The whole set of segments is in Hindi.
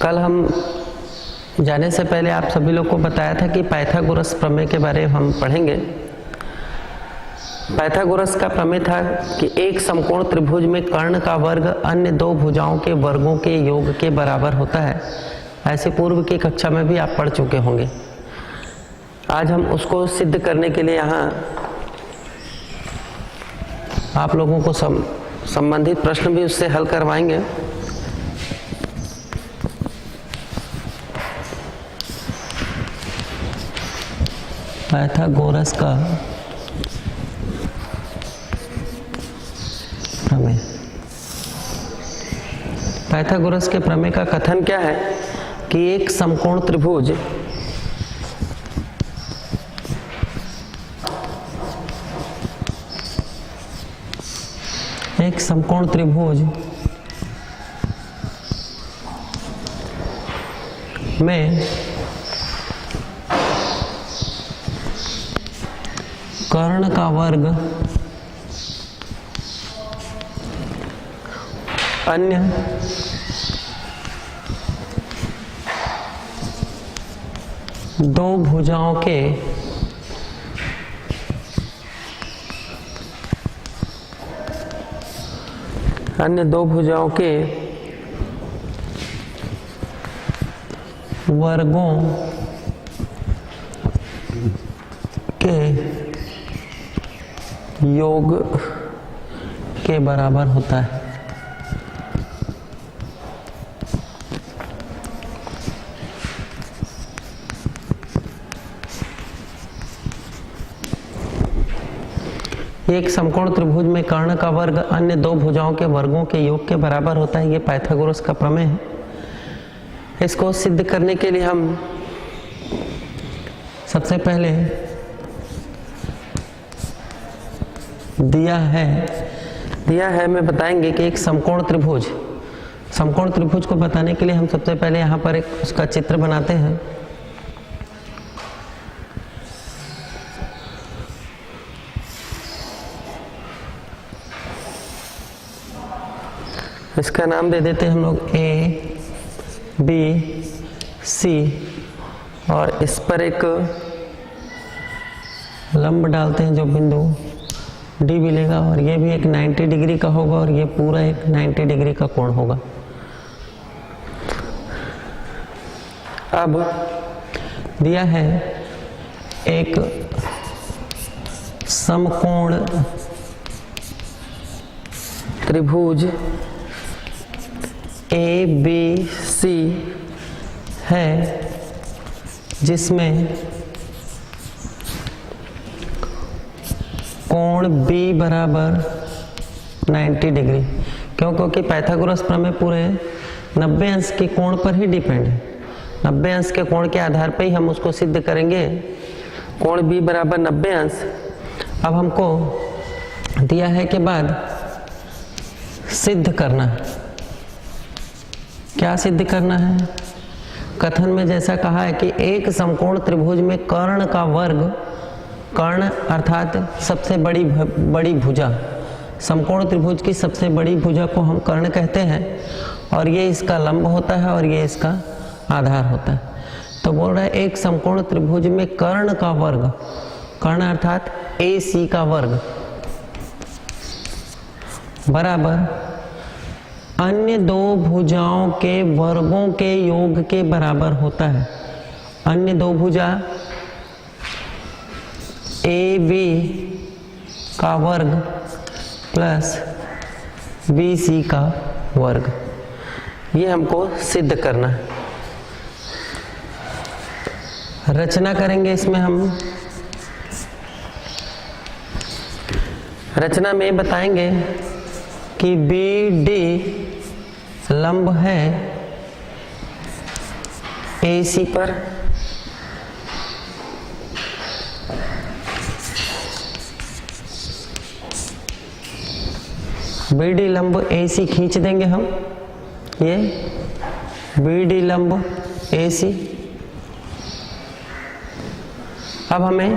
कल हम जाने से पहले आप सभी लोग को बताया था कि पाइथागोरस प्रमेय के बारे में हम पढ़ेंगे। पाइथागोरस का प्रमेय था कि एक समकोण त्रिभुज में कर्ण का वर्ग अन्य दो भुजाओं के वर्गों के योग के बराबर होता है। ऐसे पूर्व की कक्षा में भी आप पढ़ चुके होंगे। आज हम उसको सिद्ध करने के लिए यहाँ आप लोगों को संबंधित प्रश्न भी उससे हल करवाएंगे। पाइथागोरस का प्रमेय। पाइथागोरस के प्रमेय का कथन क्या है कि एक समकोण त्रिभुज में कर्ण का वर्ग अन्य दो भुजाओं के वर्गों के योग के बराबर होता है। एक समकोण त्रिभुज में कर्ण का वर्ग अन्य दो भुजाओं के वर्गों के योग के बराबर होता है। ये पाइथागोरस का प्रमेय है। इसको सिद्ध करने के लिए हम सबसे पहले दिया है में बताएंगे कि एक समकोण त्रिभुज को बताने के लिए हम सबसे पहले यहाँ पर एक उसका चित्र बनाते हैं। इसका नाम दे देते हैं हम लोग A, B, C और इस पर एक लंब डालते हैं जो बिंदु D मिलेगा और ये भी एक 90 डिग्री का होगा और ये पूरा एक 90 डिग्री का कोण होगा। अब दिया है एक समकोण त्रिभुज ABC है जिसमें कोण B बराबर 90 डिग्री। क्योंकि पाइथागोरस प्रमेय पूरे 90 अंश के कोण पर ही डिपेंड है। 90 अंश के कोण के आधार पर ही हम उसको सिद्ध करेंगे। कोण B बराबर 90 अंश। अब हमको दिया है के बाद सिद्ध करना है। क्या सिद्ध करना है? कथन में जैसा कहा है कि एक समकोण त्रिभुज में कर्ण का वर्ग, कर्ण अर्थात सबसे बड़ी भुजा, समकोण त्रिभुज की सबसे बड़ी भुजा को हम कर्ण कहते हैं और ये इसका लंब होता है और ये इसका आधार होता है। तो बोल रहा है एक समकोण त्रिभुज में कर्ण का वर्ग, कर्ण अर्थात AC का वर्ग बराबर अन्य दो भुजाओं के वर्गों के योग के बराबर होता है। अन्य दो भुजा AB का वर्ग प्लस BC का वर्ग, ये हमको सिद्ध करना है। रचना करेंगे इसमें हम। रचना में बताएंगे कि BD लंब है AC पर, BD लंब AC खींच देंगे हम। ये BD लंब AC। अब हमें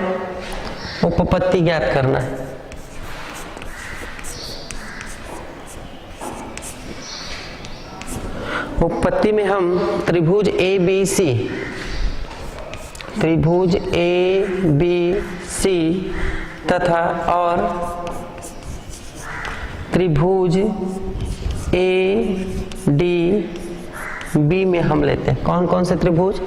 उपपत्ति ज्ञात करना है। उपपत्ति में हम त्रिभुज ए बी सी तथा और त्रिभुज ए डी बी में हम लेते हैं। कौन कौन से त्रिभुज?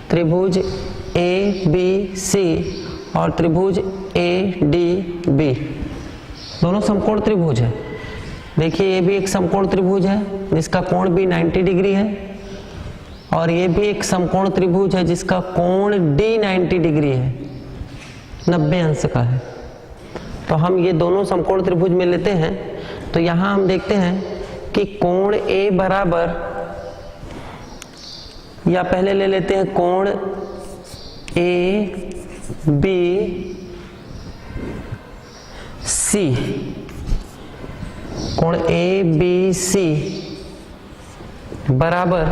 त्रिभुज ए बी सी और त्रिभुज ए डी बी, दोनों समकोण त्रिभुज है। देखिए ये भी एक समकोण त्रिभुज है जिसका कोण भी 90 डिग्री है, और ये भी एक समकोण त्रिभुज है जिसका कोण डी 90 डिग्री है, 90 अंश का है। तो हम ये दोनों समकोण त्रिभुज में लेते हैं। तो यहाँ हम देखते हैं कि कोण ए बराबर, या पहले ले लेते हैं कोण ए बी सी, कोण ए बी सी बराबर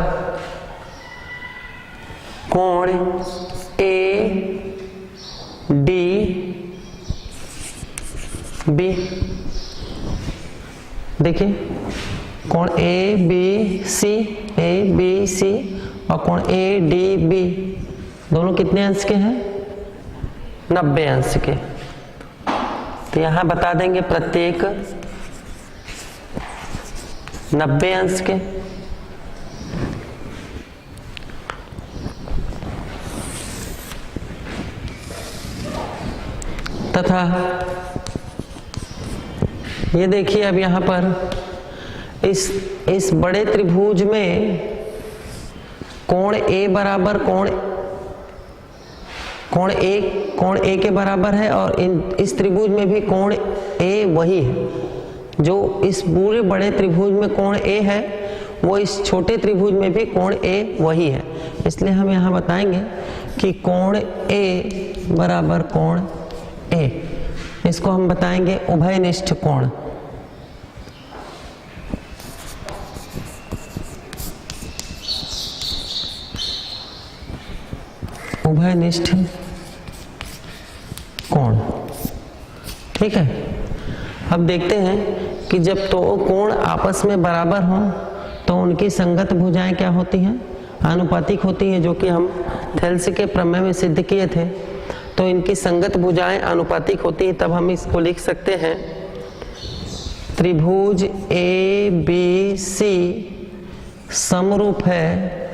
कोण ए डी बी। देखिए कोण ए बी सी और कोण ए डी बी दोनों कितने अंश के हैं? 90 अंश के। तो यहां बता देंगे प्रत्येक 90 अंश के। तथा ये देखिए अब यहां पर इस बड़े त्रिभुज में कोण ए बराबर कोण ए के बराबर है, और इस त्रिभुज में भी कोण ए वही है। जो इस पूरे बड़े त्रिभुज में कोण ए है वो इस छोटे त्रिभुज में भी कोण ए वही है। इसलिए हम यहाँ बताएंगे कि कोण ए बराबर कोण ए, इसको हम बताएंगे उभयनिष्ठ कोण। उभयनिष्ठ कोण, ठीक है। अब देखते हैं कि जब दो कोण आपस में बराबर हों तो उनकी संगत भुजाएं क्या होती हैं? आनुपातिक होती हैं, जो कि हम थेल्स के प्रमेय में सिद्ध किए थे। तो इनकी संगत भुजाएं आनुपातिक होती हैं, तब हम इसको लिख सकते हैं त्रिभुज ए बी सी समरूप है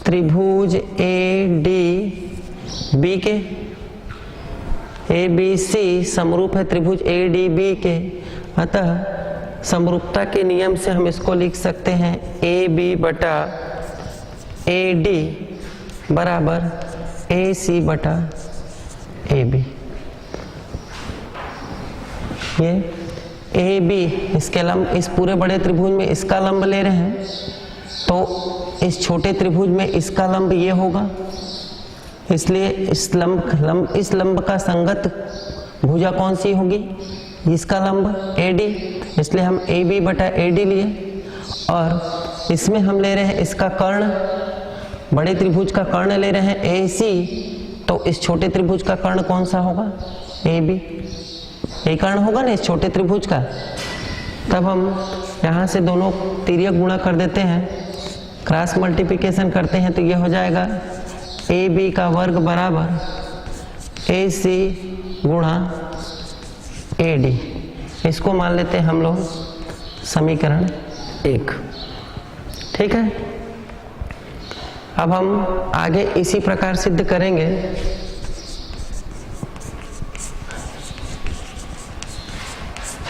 त्रिभुज ए डी बी के। ए बी सी समरूप है त्रिभुज ए डी बी के, अतः समरूपता के नियम से हम इसको लिख सकते हैं ए बी बटा ए डी बराबर ए सी बटा ए बी। ये ए बी इसके लंब, इस पूरे बड़े त्रिभुज में इसका लंब ले रहे हैं, तो इस छोटे त्रिभुज में इसका लंब ये होगा। इसलिए इस लंब का संगत भुजा कौन सी होगी? इसका लंब ए डी, इसलिए हम ए बी बटा ए डी लिए। और इसमें हम ले रहे हैं इसका कर्ण, बड़े त्रिभुज का कर्ण ले रहे हैं ए सी, तो इस छोटे त्रिभुज का कर्ण कौन सा होगा? A B. ये कर्ण होगा ना इस छोटे त्रिभुज का। तब हम यहाँ से दोनों तिर्यक गुणा कर देते हैं, क्रॉस मल्टीप्लिकेशन करते हैं, तो ये हो जाएगा ए बी का वर्ग बराबर ए सी गुणा ए डी। इसको मान लेते हैं हम लोग समीकरण 1, ठीक है। अब हम आगे इसी प्रकार सिद्ध करेंगे।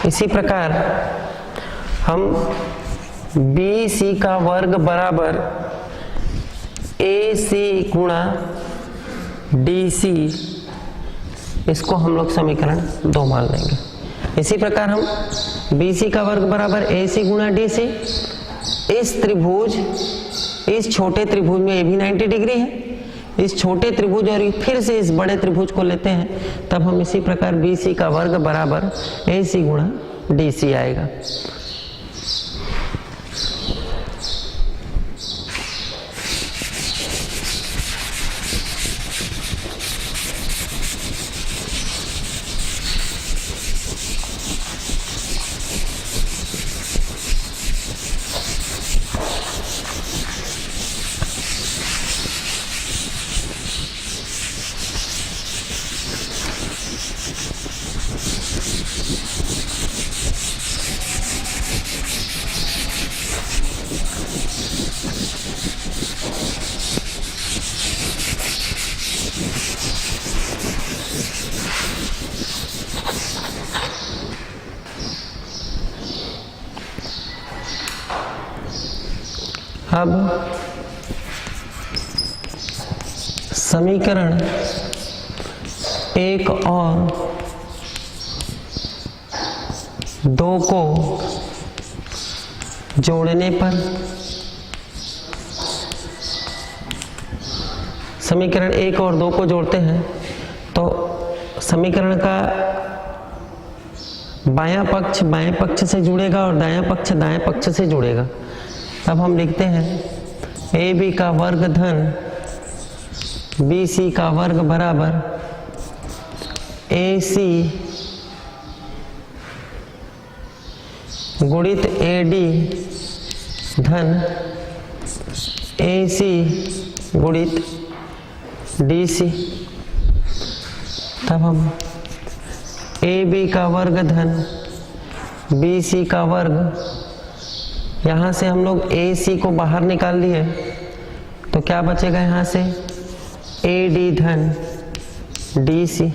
इसी प्रकार हम बी सी का वर्ग बराबर ए सी गुणा डी सी, इसको हम लोग समीकरण 2 मान लेंगे। इसी प्रकार हम बी सी का वर्ग बराबर ए सी गुणा डी सी, इस त्रिभुज, इस छोटे त्रिभुज में ये भी 90 डिग्री है, इस छोटे त्रिभुज और फिर से इस बड़े त्रिभुज को लेते हैं, तब हम इसी प्रकार बी सी का वर्ग बराबर ए सी गुणा डी सी आएगा। अब समीकरण 1 और 2 को जोड़ने पर समीकरण 1 और 2 को जोड़ते हैं तो समीकरण का बायां पक्ष बाएं पक्ष से जुड़ेगा और दायां पक्ष दाएं पक्ष से जुड़ेगा। तब हम लिखते हैं ए बी का वर्ग धन बी सी का वर्ग बराबर ए सी गुणित ए डी धन ए सी गुणित डी सी। तब हम ए बी का वर्ग धन बी सी का वर्ग, यहाँ से हम लोग ए सी को बाहर निकाल लिए तो क्या बचेगा यहाँ से ए डी धन डी सी।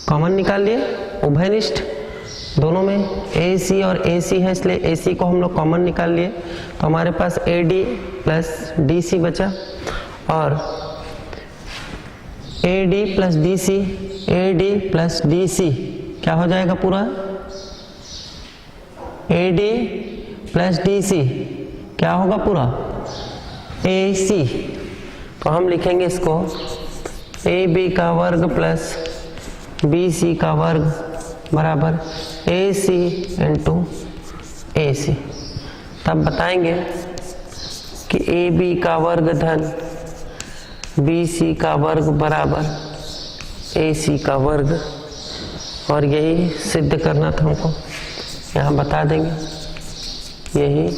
कॉमन निकाल लिए, उभयनिष्ठ दोनों में ए सी और ए सी है इसलिए ए सी को हम लोग कॉमन निकाल लिए तो हमारे पास A D plus D C बचा और A D plus D C, A D plus D C क्या हो जाएगा पूरा A D plus D C क्या होगा पूरा ए सी। तो हम लिखेंगे इसको ए बी का वर्ग प्लस बी सी का वर्ग बराबर ए सी इंटू ए सी। तब बताएंगे कि ए बी का वर्ग धन बी सी का वर्ग बराबर ए सी का वर्ग, और यही सिद्ध करना था हमको, यहाँ बता देंगे यही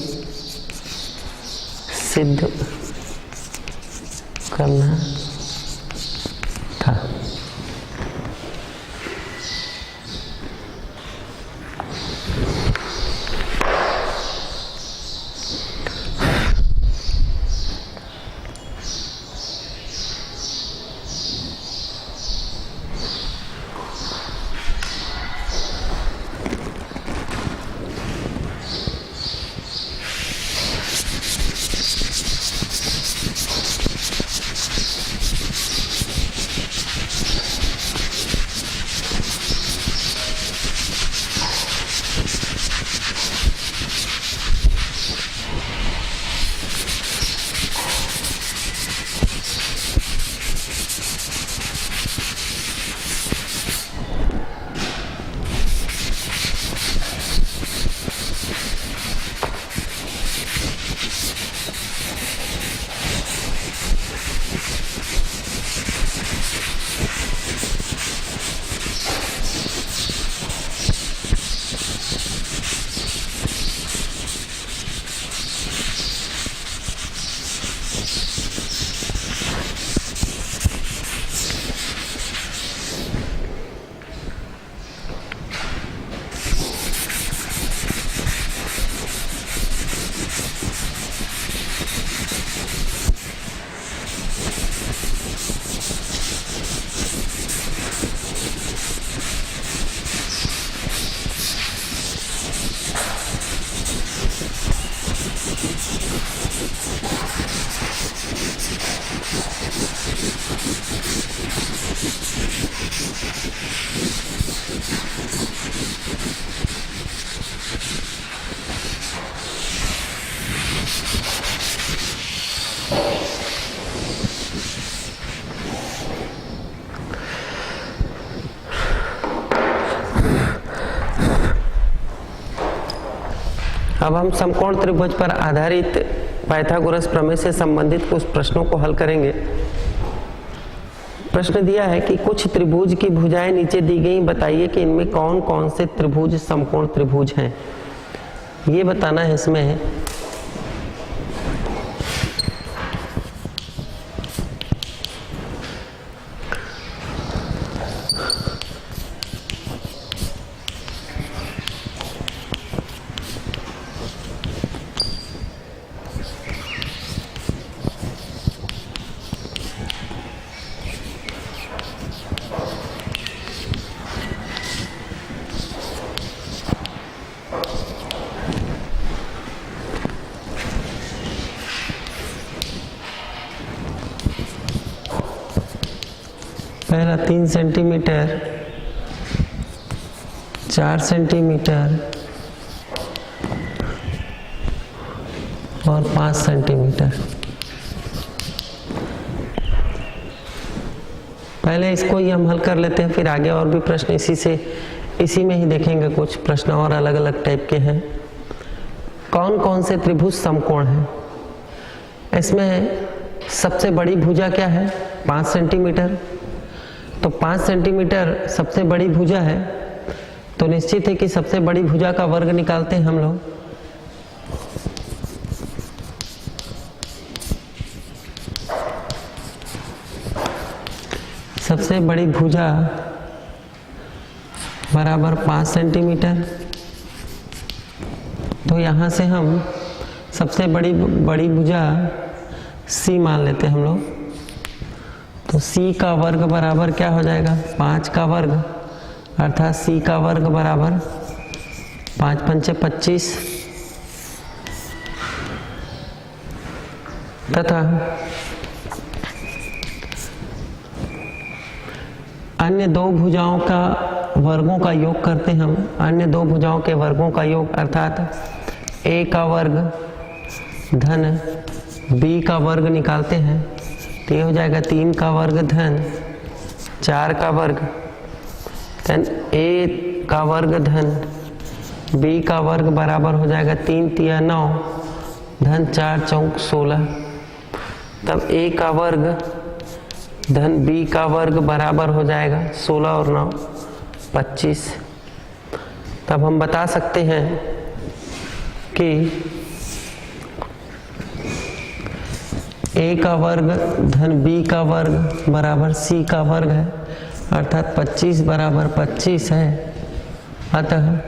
सिद्ध करना था। अब हम समकोण त्रिभुज पर आधारित पाइथागोरस प्रमेय से संबंधित कुछ प्रश्नों को हल करेंगे। प्रश्न दिया है कि कुछ त्रिभुज की भुजाएं नीचे दी गई, बताइए कि इनमें कौन कौन से त्रिभुज समकोण त्रिभुज हैं। ये बताना है इसमें। पहला 3 सेंटीमीटर, 4 सेंटीमीटर और 5 सेंटीमीटर। पहले इसको ही हम हल कर लेते हैं, फिर आगे और भी प्रश्न इसी में ही देखेंगे। कुछ प्रश्न और अलग अलग टाइप के हैं। कौन कौन से त्रिभुज समकोण हैं? इसमें सबसे बड़ी भुजा क्या है? 5 सेंटीमीटर। तो 5 सेंटीमीटर सबसे बड़ी भुजा है, तो निश्चित है कि सबसे बड़ी भुजा का वर्ग निकालते हैं हम लोग। सबसे बड़ी भुजा बराबर 5 सेंटीमीटर। तो यहाँ से हम सबसे बड़ी भुजा C मान लेते हैं हम लोग। तो C का वर्ग बराबर क्या हो जाएगा? 5 का वर्ग, अर्थात C का वर्ग बराबर 5 पंचे 25 तथा अन्य दो भुजाओं का वर्गों का योग करते हैं हम। अन्य दो भुजाओं के वर्गों का योग अर्थात A का वर्ग धन B का वर्ग निकालते हैं। तो ये हो जाएगा 3 का वर्ग धन 4 का वर्ग, धन A का वर्ग धन B का वर्ग बराबर हो जाएगा 3 तिया 9 धन 4 चौक 16। तब A का वर्ग धन B का वर्ग बराबर हो जाएगा 16 और 9 25। तब हम बता सकते हैं कि A का वर्ग धन B का वर्ग बराबर C का वर्ग है, अर्थात 25 बराबर 25 है। अतः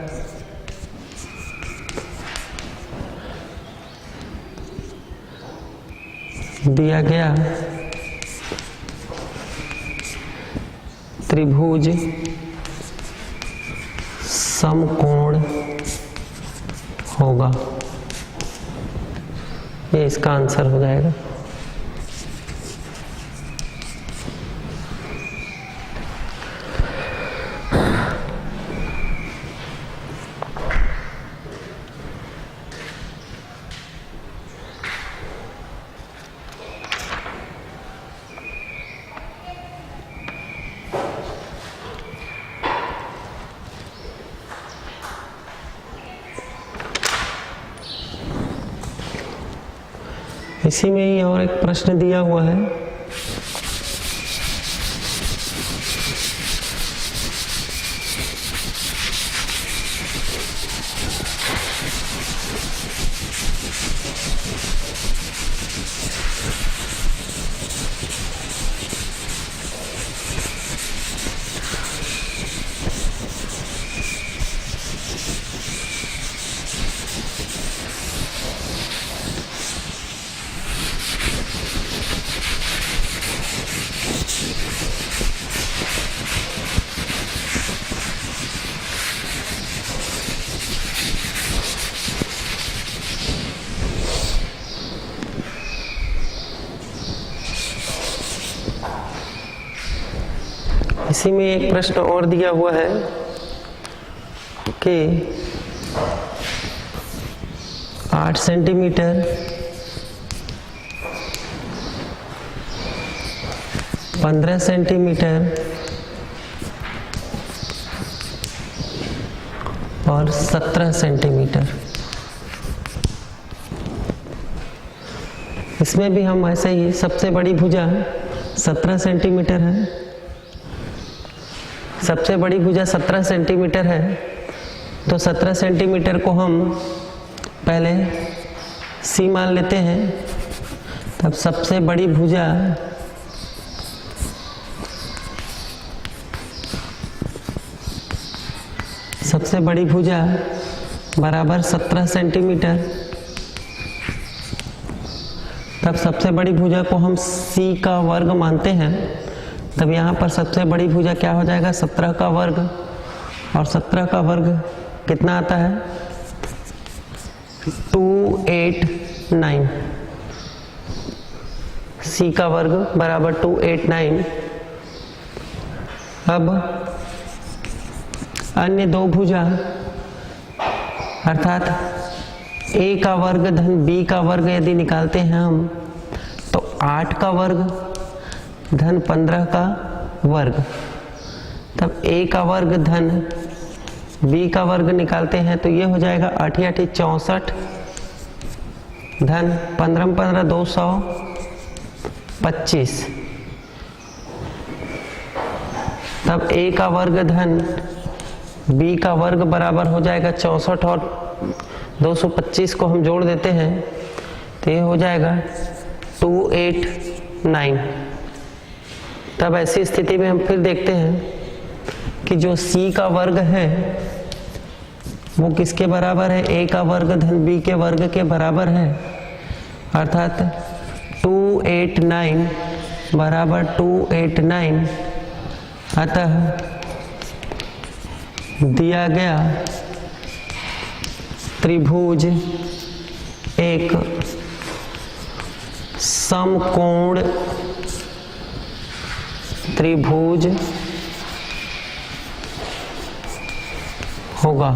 दिया गया त्रिभुज समकोण होगा। ये इसका आंसर हो जाएगा। इसी में ही और एक प्रश्न दिया हुआ है। इसी में एक प्रश्न और दिया हुआ है कि 8 सेंटीमीटर 15 सेंटीमीटर और 17 सेंटीमीटर। इसमें भी हम ऐसे ही, सबसे बड़ी भुजा 17 सेंटीमीटर है। सबसे बड़ी भुजा 17 सेंटीमीटर है, तो 17 सेंटीमीटर को हम पहले C मान लेते हैं। तब सबसे बड़ी भुजा बराबर 17 सेंटीमीटर। तब सबसे बड़ी भुजा को हम C का वर्ग मानते हैं। तब यहाँ पर सबसे बड़ी भुजा क्या हो जाएगा? 17 का वर्ग, और 17 का वर्ग कितना आता है? 289। C का वर्ग बराबर 289। अब अन्य दो भुजा अर्थात a का वर्ग धन b का वर्ग यदि निकालते हैं हम तो 8 का वर्ग धन 15 का वर्ग, तब a का वर्ग धन b का वर्ग निकालते हैं तो ये हो जाएगा 8 8 64 धन 15 15 225, तब a का वर्ग धन b का वर्ग बराबर हो जाएगा 64 और 225 को हम जोड़ देते हैं तो ये हो जाएगा 289। तब ऐसी स्थिति में हम फिर देखते हैं कि जो c का वर्ग है वो किसके बराबर है, a का वर्ग धन b के वर्ग के बराबर है, अर्थात 289 बराबर 289। अतः दिया गया त्रिभुज एक समकोण त्रिभुज होगा।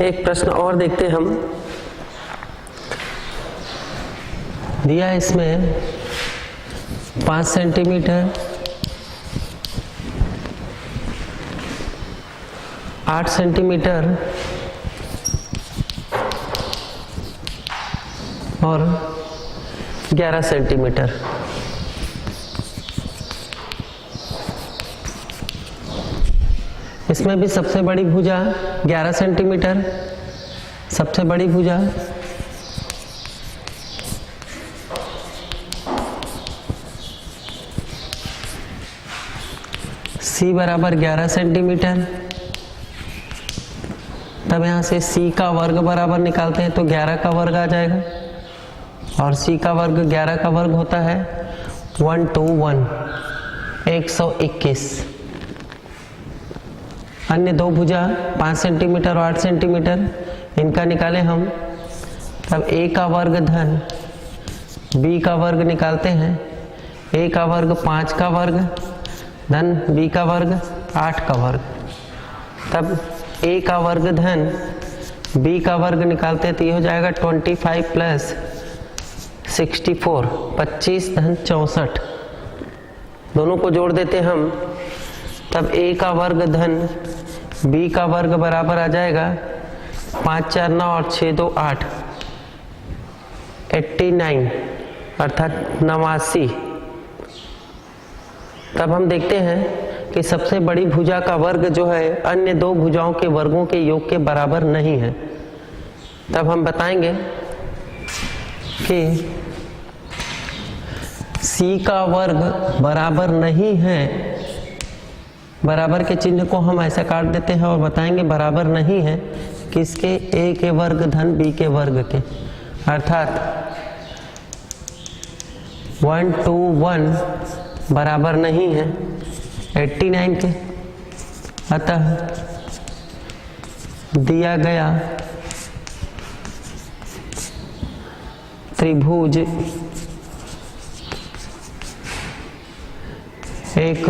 एक प्रश्न और देखते हम। दिया इसमें 5 सेंटीमीटर 8 सेंटीमीटर और 11 सेंटीमीटर। इसमें भी सबसे बड़ी भुजा 11 सेंटीमीटर, सबसे बड़ी भुजा C बराबर 11 सेंटीमीटर। तब यहाँ से C का वर्ग बराबर निकालते हैं तो 11 का वर्ग आ जाएगा और C का वर्ग 11 का वर्ग होता है 121 121। अन्य दो भुजा 5 सेंटीमीटर और 8 सेंटीमीटर इनका निकालें हम, तब a का वर्ग धन b का वर्ग निकालते हैं। a का वर्ग 5 का वर्ग धन b का वर्ग 8 का वर्ग, तब a का वर्ग धन b का वर्ग निकालते हैं तो ये हो जाएगा 25 प्लस 64 25 धन 64। दोनों को जोड़ देते हम, तब a का वर्ग धन b का वर्ग बराबर आ जाएगा 5 4 9 और 6 2 8 89 अर्थात 89। तब हम देखते हैं कि सबसे बड़ी भुजा का वर्ग जो है अन्य दो भुजाओं के वर्गों के योग के बराबर नहीं है। तब हम बताएंगे कि c का वर्ग बराबर नहीं है, बराबर के चिन्ह को हम ऐसा काट देते हैं और बताएंगे बराबर नहीं है किसके, a के वर्ग धन b के वर्ग के, अर्थात 121 बराबर नहीं है 89 के। अतः दिया गया त्रिभुज एक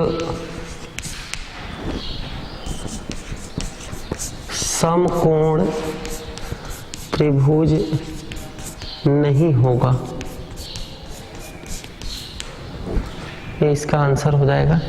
समकोण त्रिभुज नहीं होगा। ये इसका आंसर हो जाएगा।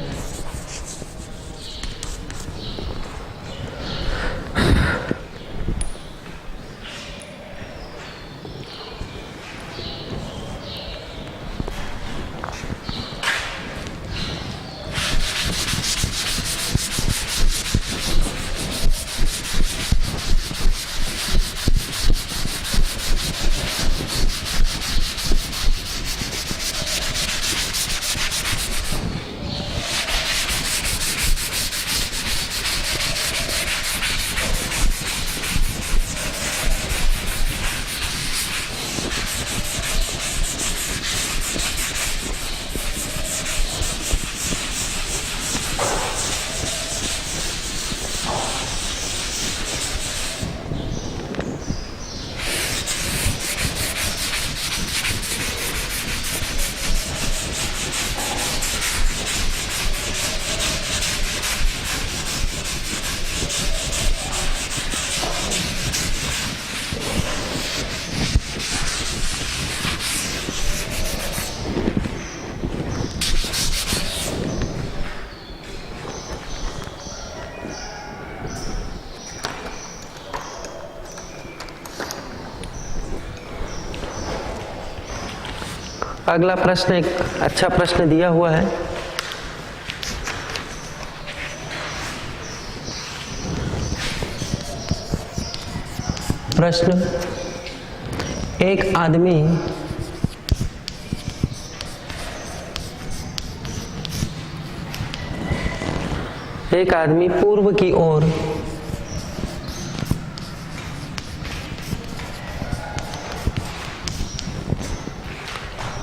अगला प्रश्न एक अच्छा प्रश्न दिया हुआ है। प्रश्न, एक आदमी पूर्व की ओर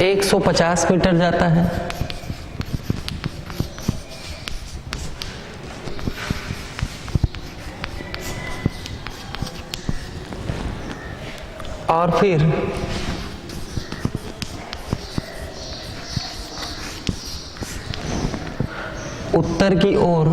150 मीटर जाता है और फिर उत्तर की ओर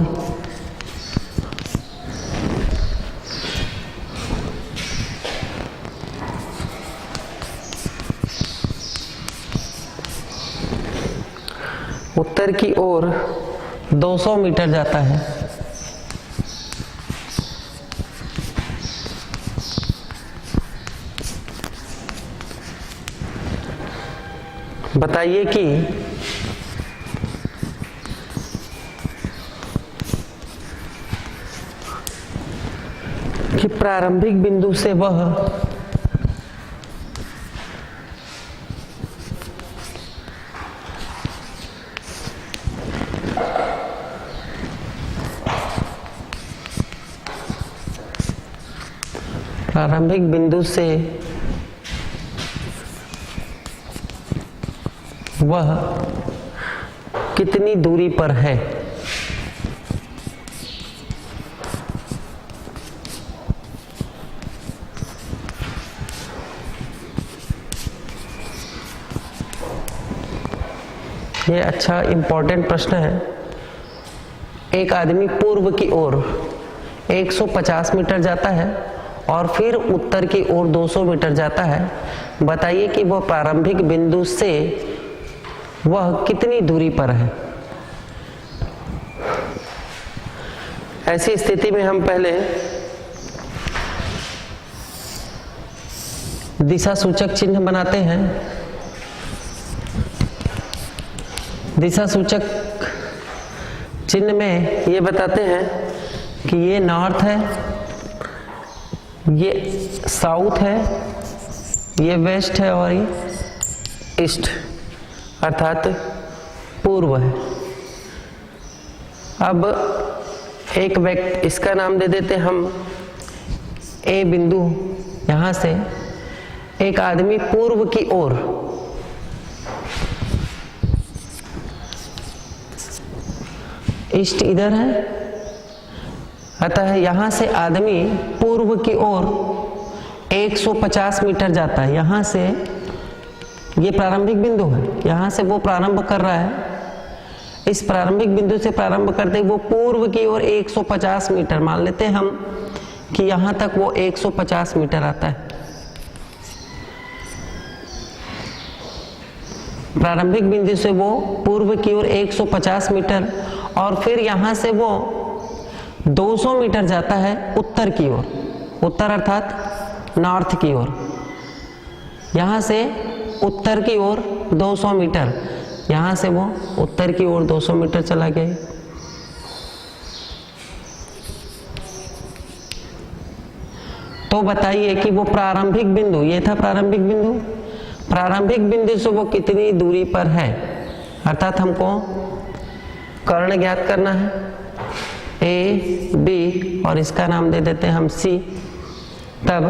200 मीटर जाता है। बताइए कि प्रारंभिक बिंदु से वह कितनी दूरी पर है। ये अच्छा इंपॉर्टेंट प्रश्न है। एक आदमी पूर्व की ओर 150 मीटर जाता है और फिर उत्तर की ओर 200 मीटर जाता है। बताइए कि वह प्रारंभिक बिंदु से वह कितनी दूरी पर है। ऐसी स्थिति में हम पहले दिशा सूचक चिन्ह बनाते हैं। दिशा सूचक चिन्ह में ये बताते हैं कि ये नॉर्थ है, ये साउथ है, ये वेस्ट है और ये ईस्ट अर्थात पूर्व है। अब एक व्यक्ति, इसका नाम दे देते हम ए बिंदु। यहां से एक आदमी पूर्व की ओर ईस्ट इधर है, अतः यहां से आदमी पूर्व की ओर 150 मीटर जाता है। यहां से ये प्रारंभिक बिंदु है, यहां से वो प्रारंभ कर रहा है। इस प्रारंभिक बिंदु से प्रारंभ करते वो पूर्व की ओर 150 मीटर मान लेते हैं हम कि यहां तक वो 150 मीटर आता है। प्रारंभिक बिंदु से वो पूर्व की ओर 150 मीटर और फिर यहां से वो 200 मीटर जाता है उत्तर की ओर, उत्तर अर्थात नॉर्थ की ओर। यहां से उत्तर की ओर 200 मीटर, यहां से वो उत्तर की ओर 200 मीटर चला गया। तो बताइए कि वो प्रारंभिक बिंदु, ये था प्रारंभिक बिंदु, प्रारंभिक बिंदु से वो कितनी दूरी पर है, अर्थात हमको कर्ण ज्ञात करना है, ए बी और इसका नाम दे देते हैं हम सी। तब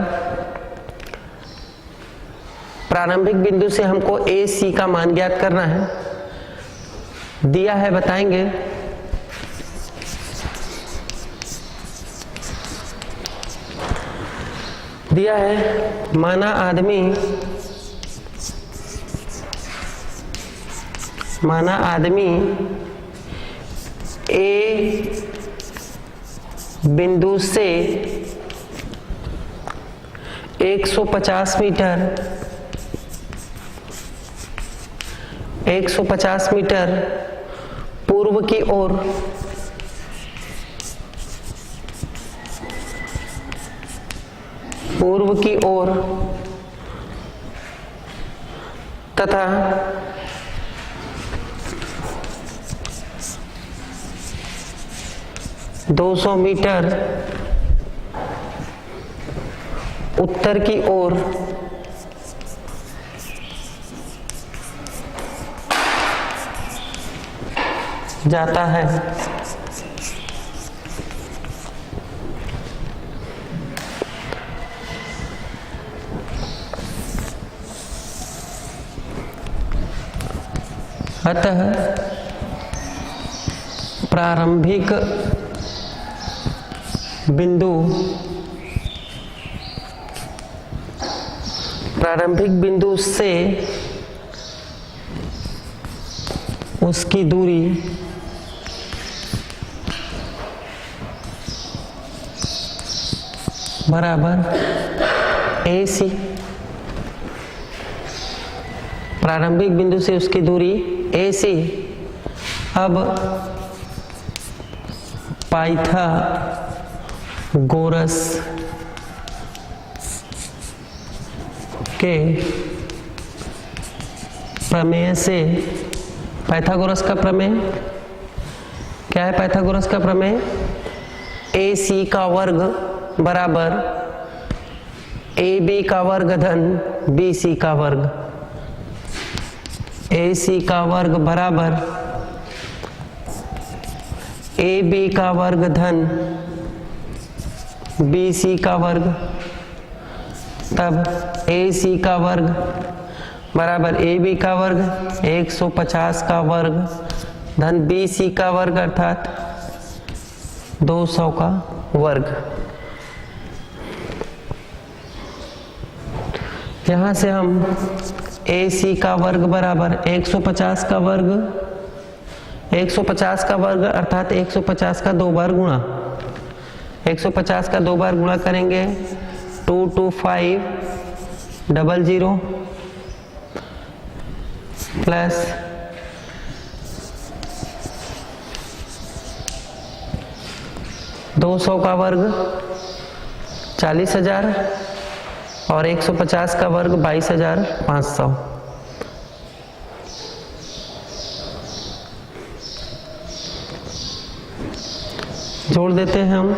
प्रारंभिक बिंदु से हमको ए सी का मान ज्ञात करना है, दिया है बताएंगे। दिया है माना आदमी ए बिंदु से 150 मीटर पूर्व की ओर तथा 200 मीटर उत्तर की ओर जाता है। अतः प्रारंभिक बिंदु से उसकी दूरी बराबर ए सी। प्रारंभिक बिंदु से उसकी दूरी ए सी। अब पाइथागोरस के प्रमेय से, पाइथागोरस का प्रमेय क्या है? पाइथागोरस का प्रमेय ए सी का वर्ग बराबर ए बी का वर्ग धन बी सी का वर्ग। ए सी का वर्ग बराबर ए बी का वर्ग धन बी सी का वर्ग। तब ए सी का वर्ग बराबर ए बी का वर्ग 150 का वर्ग धन बी सी का वर्ग अर्थात 200 का वर्ग। यहां से हम ए सी का वर्ग बराबर 150 का वर्ग, 150 का वर्ग अर्थात 150 का 2 बार गुणा, 150 का 2 बार गुणा करेंगे 22500 प्लस 200 का वर्ग 40,000 और 150 का वर्ग 22,500। जोड़ देते हैं हम।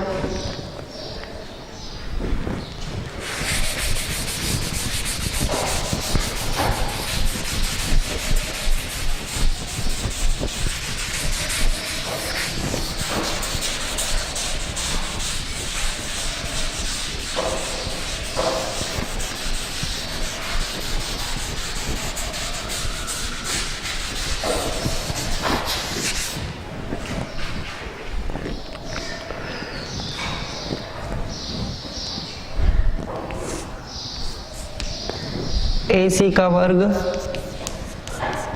ए सी का वर्ग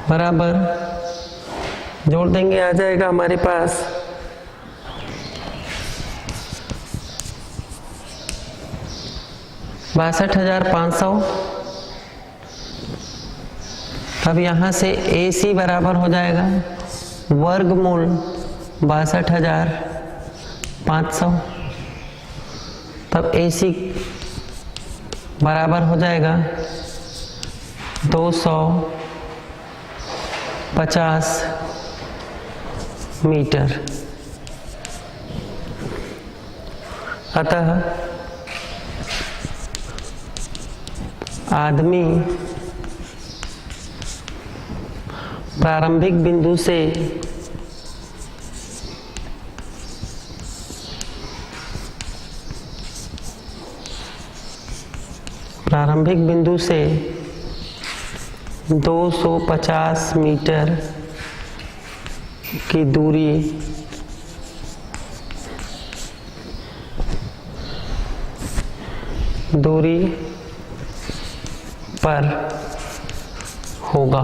बराबर जोड़ देंगे, आ जाएगा हमारे पास 62,500। अब यहाँ से AC बराबर हो जाएगा वर्गमूल 62,500। तब AC बराबर हो जाएगा 250 मीटर। अतः आदमी प्रारंभिक बिंदु से प्रारंभिक बिंदु से 250 मीटर की दूरी पर होगा।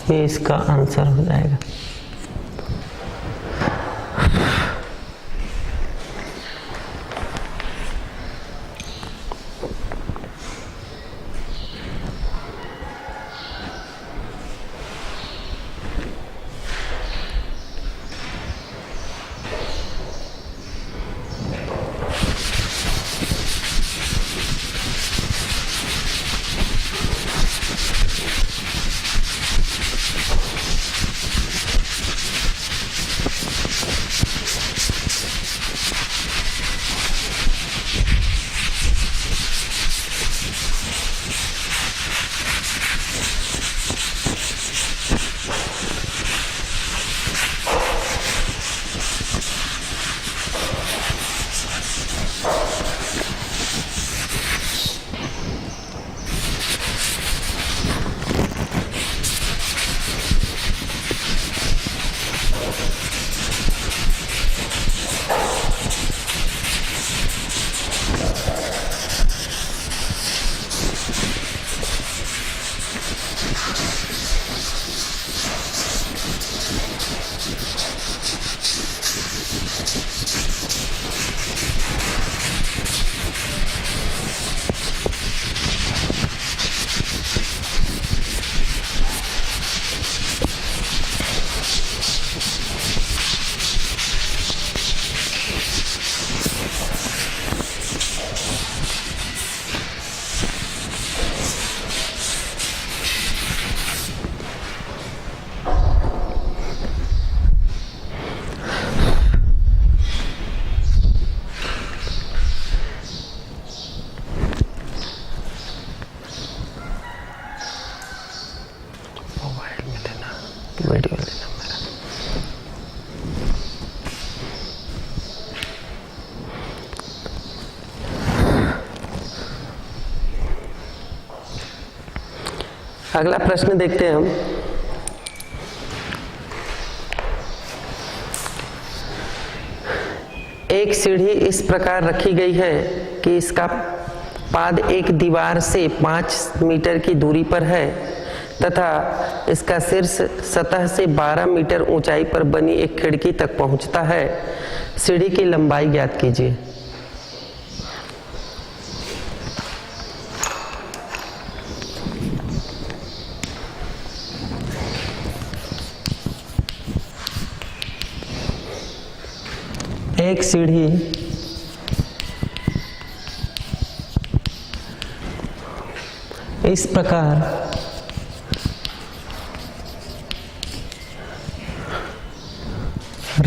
ये इसका आंसर हो जाएगा। वीडियो लेना मेरा। अगला प्रश्न देखते हैं हम। एक सीढ़ी इस प्रकार रखी गई है कि इसका पाद एक दीवार से 5 मीटर की दूरी पर है तथा इसका शीर्ष सतह से 12 मीटर ऊंचाई पर बनी एक खिड़की तक पहुंचता है। सीढ़ी की लंबाई ज्ञात कीजिए। एक सीढ़ी इस प्रकार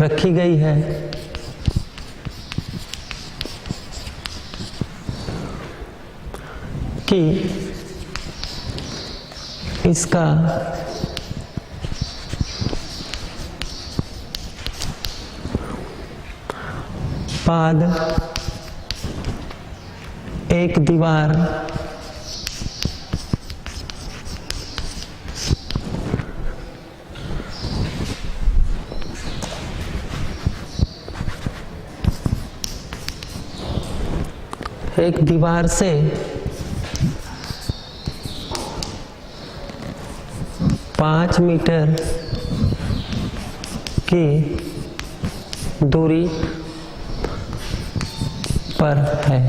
रखी गई है कि इसका पाद एक दीवार से 5 मीटर की दूरी पर है।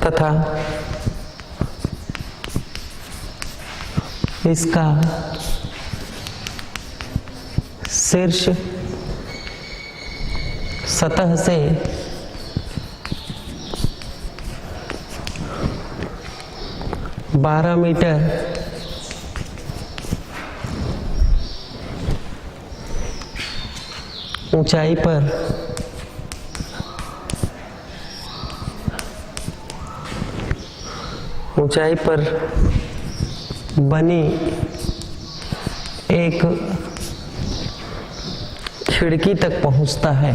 तथा इसका शीर्ष सतह से 12 मीटर ऊंचाई पर बनी एक खिड़की तक पहुंचता है।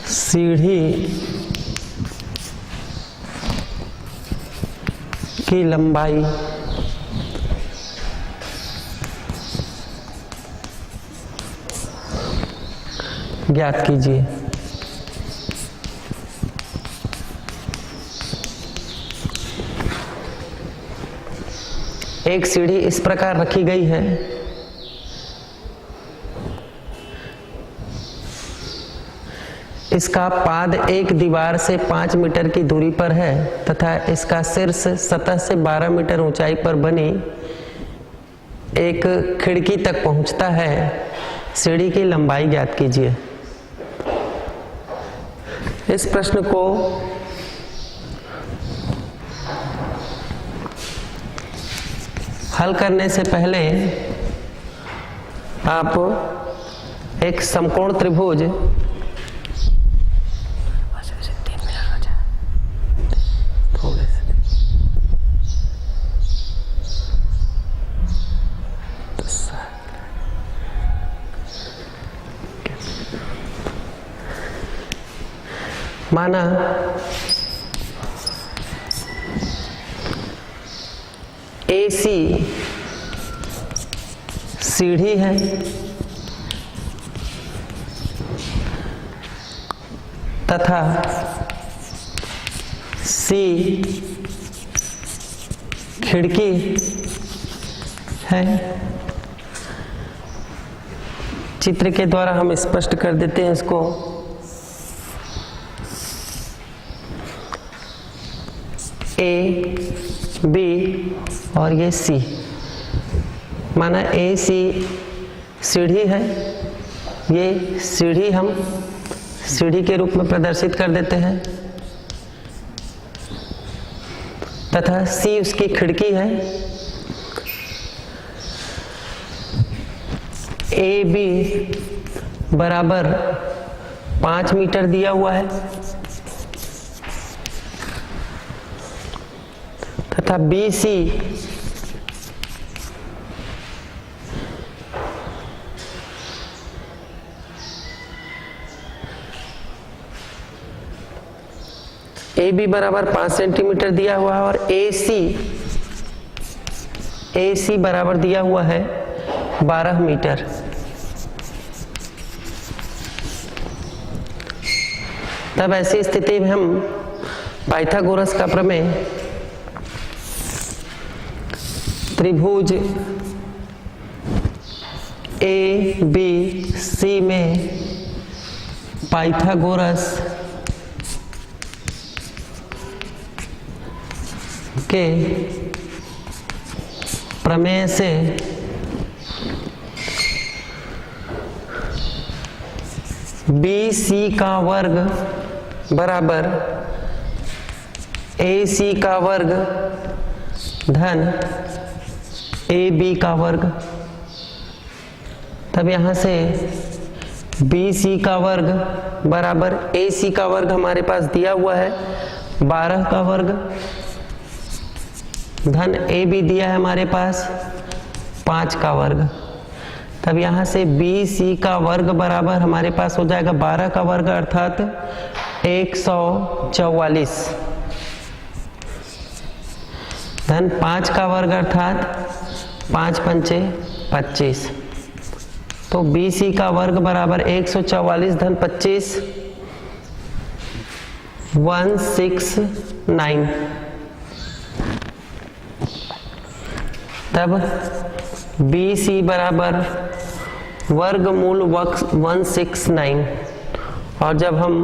सीढ़ी की लंबाई ज्ञात कीजिए। एक सीढ़ी इस प्रकार रखी गई है, इसका पाद एक दीवार से 5 मीटर की दूरी पर है तथा इसका शीर्ष सतह से 12 मीटर ऊंचाई पर बनी एक खिड़की तक पहुंचता है। सीढ़ी की लंबाई ज्ञात कीजिए। इस प्रश्न को हल करने से पहले आप एक समकोण त्रिभुज माना AC सीढ़ी है तथा C खिड़की है। चित्र के द्वारा हम स्पष्ट कर देते हैं इसको। A, B और ये C, माना AC सीढ़ी है, ये सीढ़ी हम सीढ़ी के रूप में प्रदर्शित कर देते हैं तथा C उसकी खिड़की है। AB बराबर 5 मीटर दिया हुआ है तथा BC AB बराबर 5 सेंटीमीटर दिया हुआ है और AC बराबर दिया हुआ है 12 मीटर। तब ऐसी स्थिति में हम पाइथागोरस का प्रमेय त्रिभुज ABC में पाइथागोरस के प्रमेय से BC का वर्ग बराबर AC का वर्ग धन AB का वर्ग। तब यहां से BC का वर्ग बराबर AC का वर्ग हमारे पास दिया हुआ है 12 का वर्ग धन AB दिया है हमारे पास 5 का वर्ग। तब यहाँ से BC का वर्ग बराबर हमारे पास हो जाएगा 12 का वर्ग अर्थात 144 धन 5 का वर्ग अर्थात 5 पंचे 25। तो BC का वर्ग बराबर 144 धन 25 169। तब BC बराबर वर्गमूल 169, और जब हम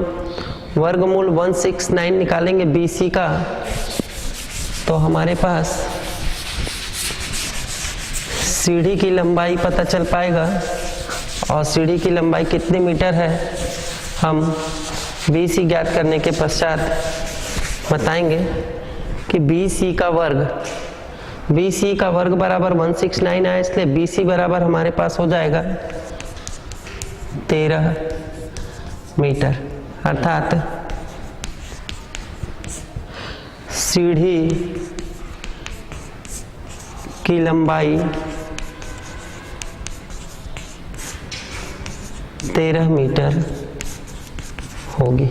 वर्गमूल 169 निकालेंगे BC का, तो हमारे पास सीढ़ी की लंबाई पता चल पाएगा। और सीढ़ी की लंबाई कितने मीटर है हम BC ज्ञात करने के पश्चात बताएंगे कि BC का वर्ग बराबर 169 है, इसलिए BC बराबर हमारे पास हो जाएगा 13 मीटर। अर्थात सीढ़ी की लंबाई 13 मीटर होगी।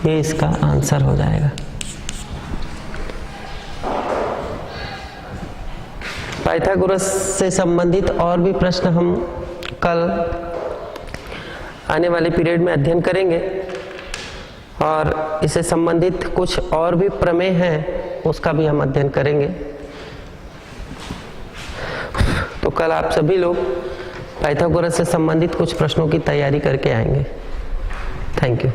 ये इसका आंसर हो जाएगा। पाइथागोरस से संबंधित और भी प्रश्न हम कल आने वाले पीरियड में अध्ययन करेंगे, और इससे संबंधित कुछ और भी प्रमेय हैं उसका भी हम अध्ययन करेंगे। तो कल आप सभी लोग पाइथागोरस से संबंधित कुछ प्रश्नों की तैयारी करके आएंगे। Thank you.